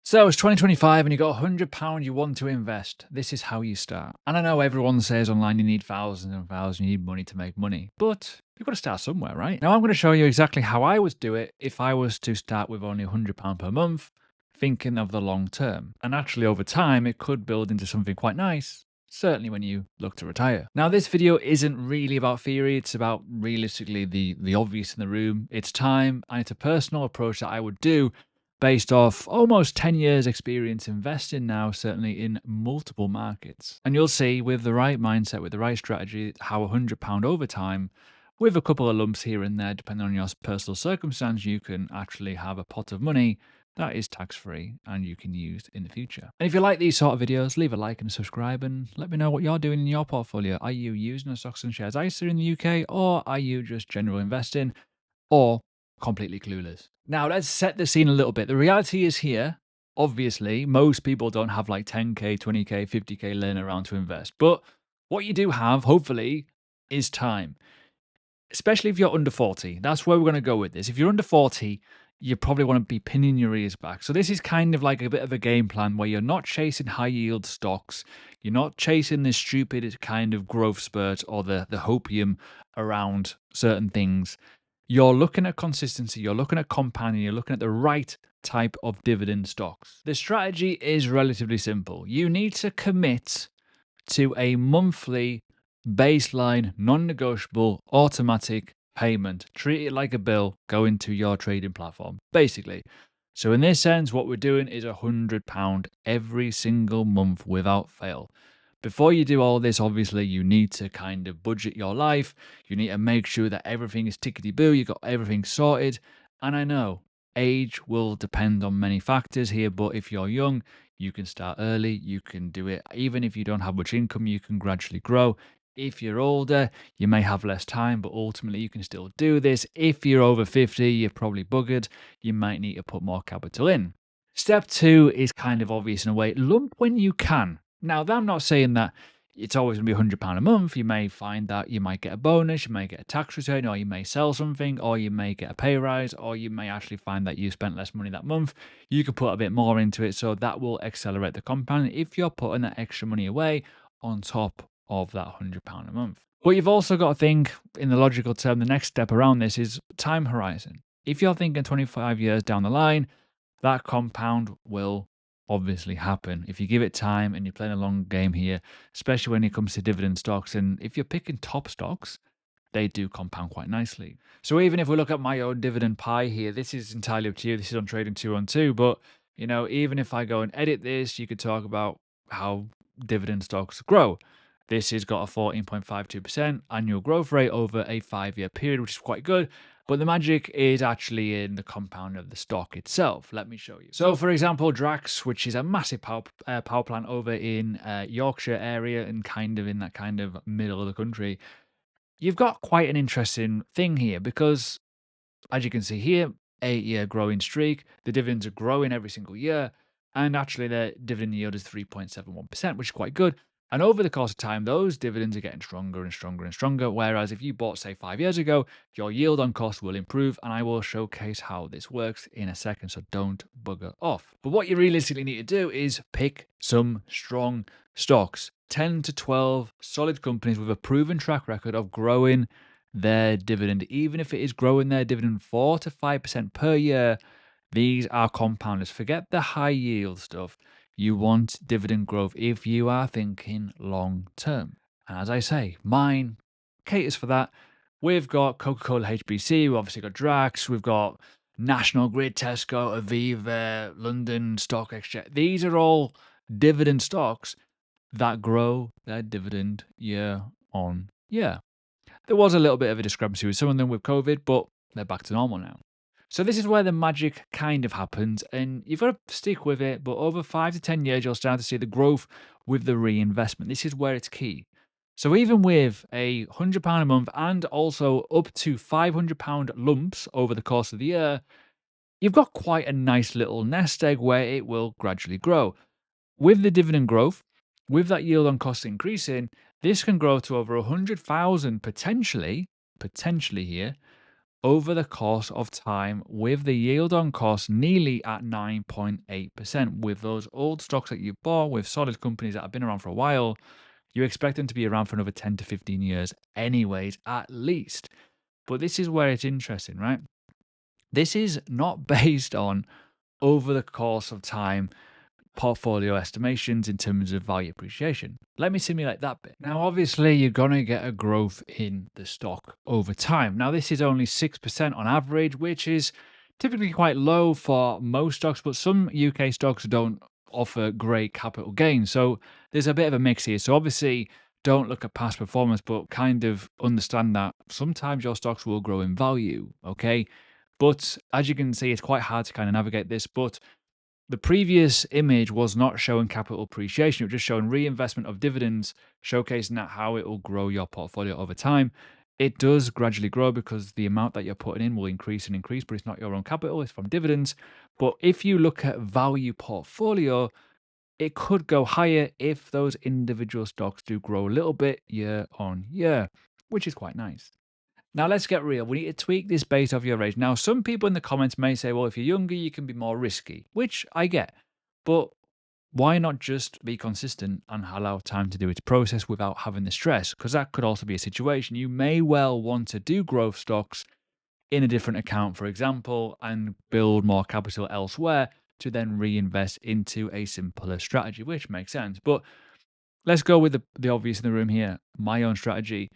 So it's 2025 and you got £100 you want to invest. This is how you start. And I know everyone says online you need thousands and thousands, you need money to make money, but you've got to start somewhere, right? Now I'm going to show you exactly how I would do it if I was to start with only £100 per month, thinking of the long term. And actually over time, it could build into something quite nice. Certainly when you look to retire. Now, this video isn't really about theory. It's about realistically the obvious in the room. It's time and it's a personal approach that I would do based off almost 10 years experience investing now, certainly in multiple markets. And you'll see with the right mindset, with the right strategy, how £100 over time, with a couple of lumps here and there, depending on your personal circumstance, you can actually have a pot of money that is tax-free and you can use in the future. And if you like these sort of videos, leave a like and subscribe and let me know what you're doing in your portfolio. Are you using a stocks and shares ISA in the UK, or are you just general investing, or completely clueless? Now, let's set the scene a little bit. The reality is here. Obviously, most people don't have like 10K, 20K, 50K laying around to invest. But what you do have, hopefully, is time. Especially if you're under 40. That's where we're going to go with this. If you're under 40, you probably want to be pinning your ears back. So this is kind of like a bit of a game plan where you're not chasing high yield stocks. You're not chasing this stupid kind of growth spurt or the hopium around certain things. You're looking at consistency, you're looking at compounding, you're looking at the right type of dividend stocks. The strategy is relatively simple. You need to commit to a monthly baseline, non-negotiable, automatic payment. Treat it like a bill going to your trading platform, basically. So in this sense, what we're doing is £100 every single month without fail. Before you do all this, obviously, you need to kind of budget your life. You need to make sure that everything is tickety-boo, you got everything sorted. And I know age will depend on many factors here, but if you're young, you can start early, you can do it. Even if you don't have much income, you can gradually grow. If you're older, you may have less time, but ultimately you can still do this. If you're over 50, you're probably buggered. You might need to put more capital in. Step two is kind of obvious in a way. Lump when you can. Now, I'm not saying that it's always going to be £100 a month. You may find that you might get a bonus, you may get a tax return, or you may sell something, or you may get a pay rise, or you may actually find that you spent less money that month. You can put a bit more into it, so that will accelerate the compounding if you're putting that extra money away on top of that £100 a month. But you've also got to think in the logical term, the next step around this is time horizon. If you're thinking 25 years down the line, that compound will obviously happen if you give it time and you're playing a long game here, especially when it comes to dividend stocks. And if you're picking top stocks, they do compound quite nicely. So even if we look at my own dividend pie here, this is entirely up to you. This is on Trading 212. But, even if I go and edit this, you could talk about how dividend stocks grow. This has got a 14.52% annual growth rate over a 5-year period, which is quite good. But the magic is actually in the compound of the stock itself. Let me show you. So, for example, Drax, which is a massive power plant over in Yorkshire area and kind of in that kind of middle of the country, you've got quite an interesting thing here because, as you can see here, 8-year growing streak, the dividends are growing every single year, and actually the dividend yield is 3.71%, which is quite good. And over the course of time, those dividends are getting stronger and stronger and stronger. Whereas if you bought, say, 5 years ago, your yield on cost will improve. And I will showcase how this works in a second, so don't bugger off. But what you realistically need to do is pick some strong stocks. 10 to 12 solid companies with a proven track record of growing their dividend. Even if it is growing their dividend 4 to 5% per year, these are compounders. Forget the high yield stuff. You want dividend growth if you are thinking long term. And as I say, mine caters for that. We've got Coca-Cola HBC, we've obviously got Drax, we've got National Grid, Tesco, Aviva, London Stock Exchange. These are all dividend stocks that grow their dividend year on year. There was a little bit of a discrepancy with some of them with COVID, but they're back to normal now. So this is where the magic kind of happens, and you've got to stick with it, but over 5 to 10 years, you'll start to see the growth with the reinvestment. This is where it's key. So even with a £100 a month and also up to £500 lumps over the course of the year, you've got quite a nice little nest egg where it will gradually grow. With the dividend growth, with that yield on cost increasing, this can grow to over 100,000 potentially here over the course of time, with the yield on cost nearly at 9.8%. With those old stocks that you bought with solid companies that have been around for a while, you expect them to be around for another 10 to 15 years, anyways, at least. But this is where it's interesting, right? This is not based on over the course of time portfolio estimations in terms of value appreciation. Let me simulate that bit. Now, obviously, you're going to get a growth in the stock over time. Now, this is only 6% on average, which is typically quite low for most stocks, but some UK stocks don't offer great capital gains. So there's a bit of a mix here. So obviously, don't look at past performance, but kind of understand that sometimes your stocks will grow in value. Okay. But as you can see, it's quite hard to kind of navigate this. But the previous image was not showing capital appreciation, it was just showing reinvestment of dividends, showcasing that how it will grow your portfolio over time. It does gradually grow because the amount that you're putting in will increase and increase, but it's not your own capital, it's from dividends. But if you look at value portfolio, it could go higher if those individual stocks do grow a little bit year on year, which is quite nice. Now, let's get real. We need to tweak this based off your age. Now, some people in the comments may say, well, if you're younger, you can be more risky, which I get. But why not just be consistent and allow time to do its process without having the stress? Because that could also be a situation. You may well want to do growth stocks in a different account, for example, and build more capital elsewhere to then reinvest into a simpler strategy, which makes sense. But let's go with the obvious in the room here. My own strategy.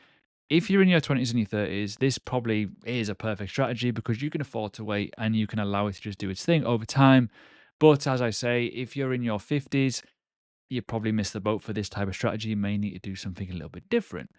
If you're in your 20s and your 30s, this probably is a perfect strategy because you can afford to wait and you can allow it to just do its thing over time. But as I say, if you're in your 50s, you probably missed the boat for this type of strategy. You may need to do something a little bit different.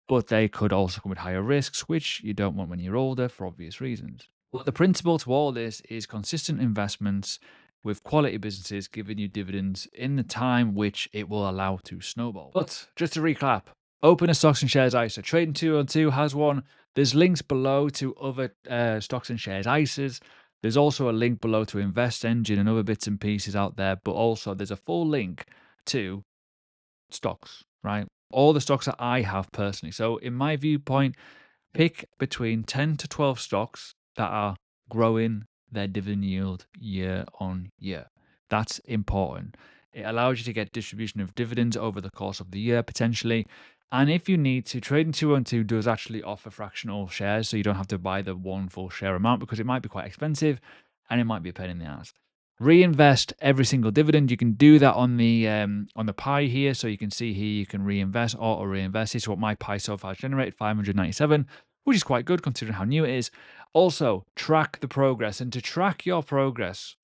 But they could also come with higher risks, which you don't want when you're older for obvious reasons. But the principle to all this is consistent investments with quality businesses giving you dividends in the time which it will allow to snowball. But just to recap, open a stocks and shares ISA. Trading 212 has one. There's links below to other stocks and shares ISAs. There's also a link below to Invest Engine and other bits and pieces out there. But also there's a full link to stocks, right? All the stocks that I have personally. So in my viewpoint, pick between 10 to 12 stocks that are growing their dividend yield year on year. That's important. It allows you to get distribution of dividends over the course of the year potentially. And if you need to, Trading 212 does actually offer fractional shares, so you don't have to buy the one full share amount because it might be quite expensive and it might be a pain in the ass. Reinvest every single dividend. You can do that on the pie here. So you can see here you can reinvest, auto reinvest. This is what my pie so far has generated, 597, which is quite good considering how new it is. Also, track the progress. And to track your progress,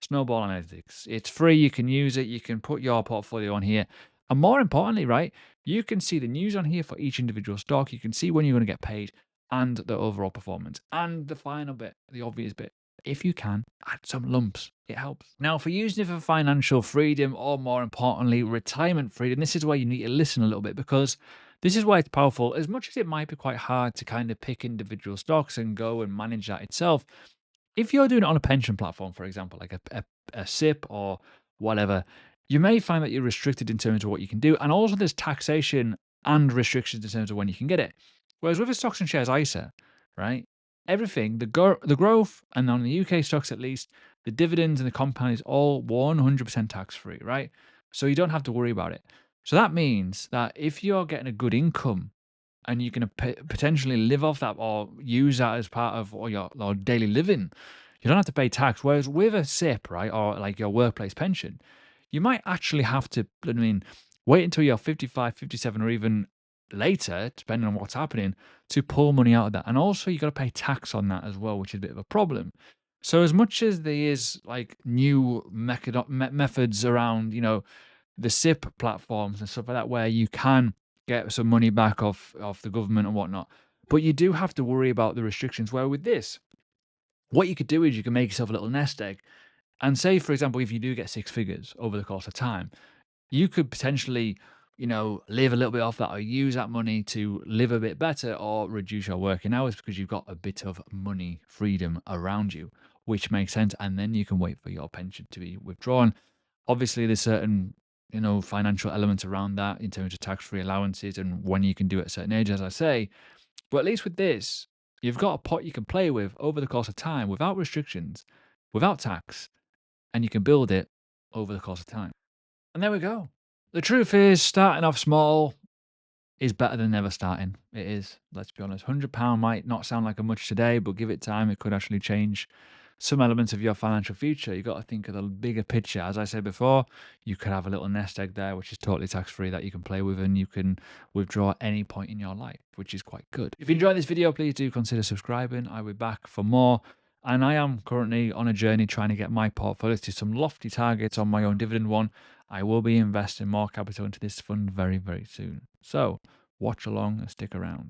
Snowball Analytics. It's free. You can use it. You can put your portfolio on here. And more importantly, right, you can see the news on here for each individual stock. You can see when you're going to get paid and the overall performance. And the final bit, the obvious bit, if you can, add some lumps. It helps. Now, for using it for financial freedom or more importantly, retirement freedom, this is where you need to listen a little bit because this is why it's powerful. As much as it might be quite hard to kind of pick individual stocks and go and manage that itself, if you're doing it on a pension platform, for example, like a SIP or whatever, you may find that you're restricted in terms of what you can do. And also there's taxation and restrictions in terms of when you can get it. Whereas with a stocks and shares ISA, right, everything, the growth, and on the UK stocks at least, the dividends and the compound is all 100% tax-free, right? So you don't have to worry about it. So that means that if you're getting a good income and you can potentially live off that or use that as part of your daily living, you don't have to pay tax. Whereas with a SIP, right, or like your workplace pension, you might actually have to, wait until you're 55, 57, or even later, depending on what's happening, to pull money out of that. And also, you got to pay tax on that as well, which is a bit of a problem. So, as much as there is like new methods around, the SIP platforms and stuff like that, where you can get some money back off the government and whatnot, but you do have to worry about the restrictions. Where with this, what you could do is you can make yourself a little nest egg, and say, for example, if you do get six figures over the course of time, you could potentially, live a little bit off that or use that money to live a bit better or reduce your working hours because you've got a bit of money freedom around you, which makes sense. And then you can wait for your pension to be withdrawn. Obviously, there's certain, financial elements around that in terms of tax-free allowances and when you can do it at a certain age, as I say. But at least with this, You've got a pot you can play with over the course of time without restrictions, without tax, and you can build it over the course of time. And there we go. The truth is, starting off small is better than never starting. It is, let's be honest. £100 might not sound like a much today, but give it time, it could actually change some elements of your financial future. You've got to think of the bigger picture. As I said before, you could have a little nest egg there, which is totally tax-free, that you can play with and you can withdraw at any point in your life, which is quite good. If you enjoyed this video, please do consider subscribing. I'll be back for more. And I am currently on a journey trying to get my portfolio to some lofty targets on my own Dividend one. I will be investing more capital into this fund very, very soon. So watch along and stick around.